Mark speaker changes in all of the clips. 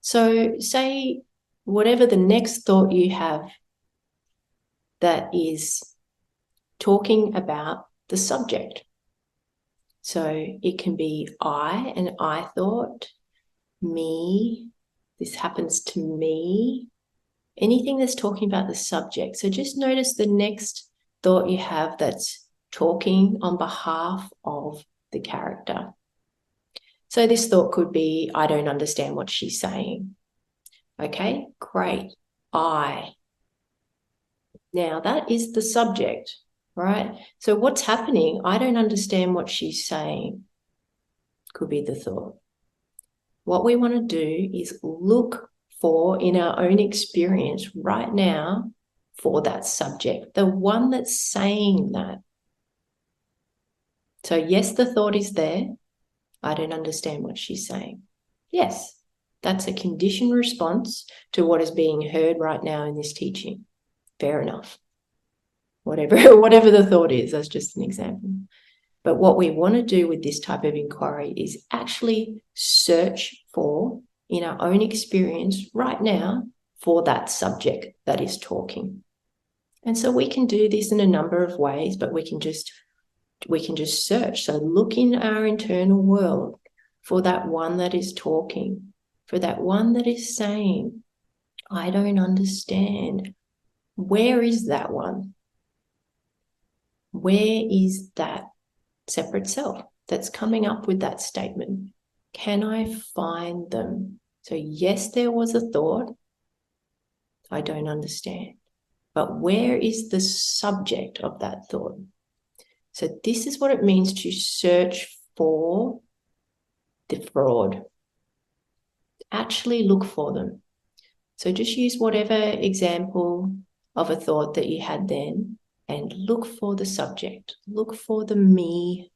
Speaker 1: So say whatever the next thought you have that is talking about the subject. So it can be I, an I thought, me, this happens to me, anything that's talking about the subject. So just notice the next thought you have that's talking on behalf of the character. So this thought could be, I don't understand what she's saying. Okay, great. I. Now that is the subject, right? So what's happening? I don't understand what she's saying. Could be the thought. What we want to do is look for, in our own experience right now, for that subject, the one that's saying that. So yes, the thought is there. I don't understand what she's saying. Yes, that's a conditioned response to what is being heard right now in this teaching. Fair enough. Whatever the thought is, that's just an example. But what we want to do with this type of inquiry is actually search for, in our own experience right now, for that subject that is talking. And so we can do this in a number of ways, but we can just search. So look in our internal world for that one that is talking, for that one that is saying, I don't understand. Where is that one? Where is that separate self that's coming up with that statement? Can I find them? So yes, there was a thought. I don't understand. But where is the subject of that thought? So this is what it means to search for the fraud. Actually look for them. So just use whatever example of a thought that you had then and look for the subject. Look for the me.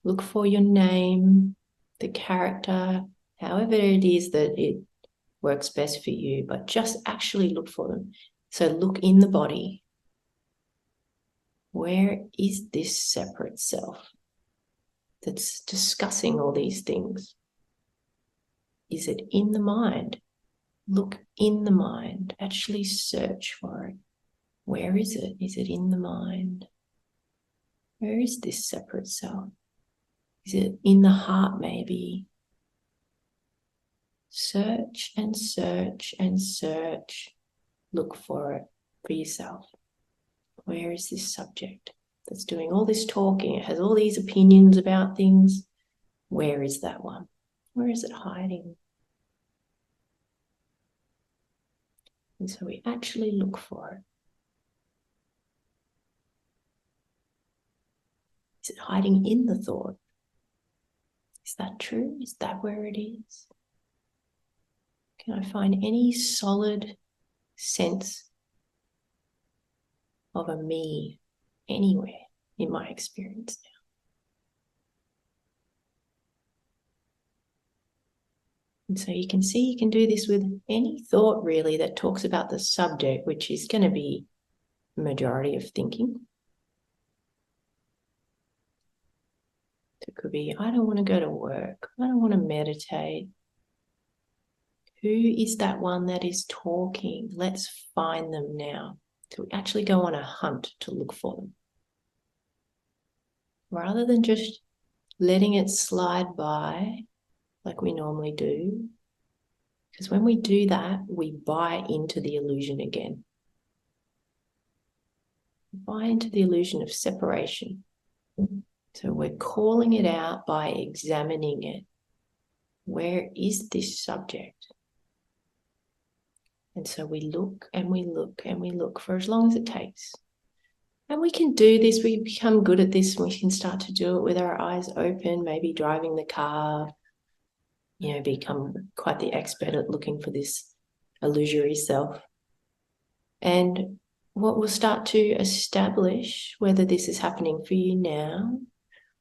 Speaker 1: Look for your name, the character, however it is that it works best for you, but just actually look for them. So look in the body. Where is this separate self that's discussing all these things? Is it in the mind? Look in the mind. Actually search for it. Where is it? Is it in the mind? Where is this separate self? Is it in the heart maybe? Search and search and search. Look for it for yourself. Where is this subject that's doing all this talking? It has all these opinions about things. Where is that one? Where is it hiding? And so we actually look for it. Is it hiding in the thought? Is that true? Is that where it is? Can I find any solid sense of a me anywhere in my experience now? And so you can see you can do this with any thought really that talks about the subject, which is going to be the majority of thinking. So it could be, I don't want to go to work. I don't want to meditate. Who is that one that is talking? Let's find them now. So we actually go on a hunt to look for them. Rather than just letting it slide by like we normally do. Because when we do that, we buy into the illusion again. We buy into the illusion of separation. So we're calling it out by examining it. Where is this subject? And so we look and we look and we look for as long as it takes. And we can do this, we become good at this, and we can start to do it with our eyes open, maybe driving the car, become quite the expert at looking for this illusory self. And what we'll start to establish, whether this is happening for you now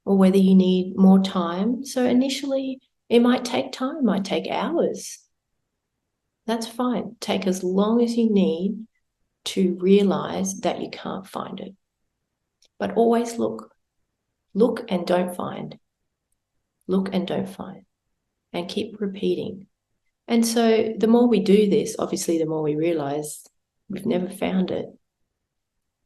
Speaker 1: or whether you need more time. So initially, it might take time, it might take hours. That's fine. Take as long as you need to realize that you can't find it. But always look. Look and don't find. Look and don't find. And keep repeating. And so the more we do this, obviously, the more we realize we've never found it.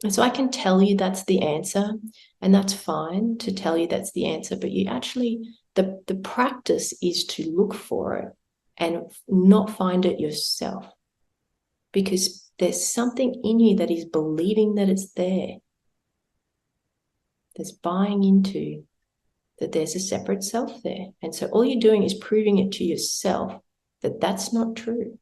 Speaker 1: And so I can tell you that's the answer, and that's fine to tell you that's the answer, but you actually, the practice is to look for it and not find it yourself, because there's something in you that is believing that it's there. There's buying into that there's a separate self there. And so all you're doing is proving it to yourself that that's not true.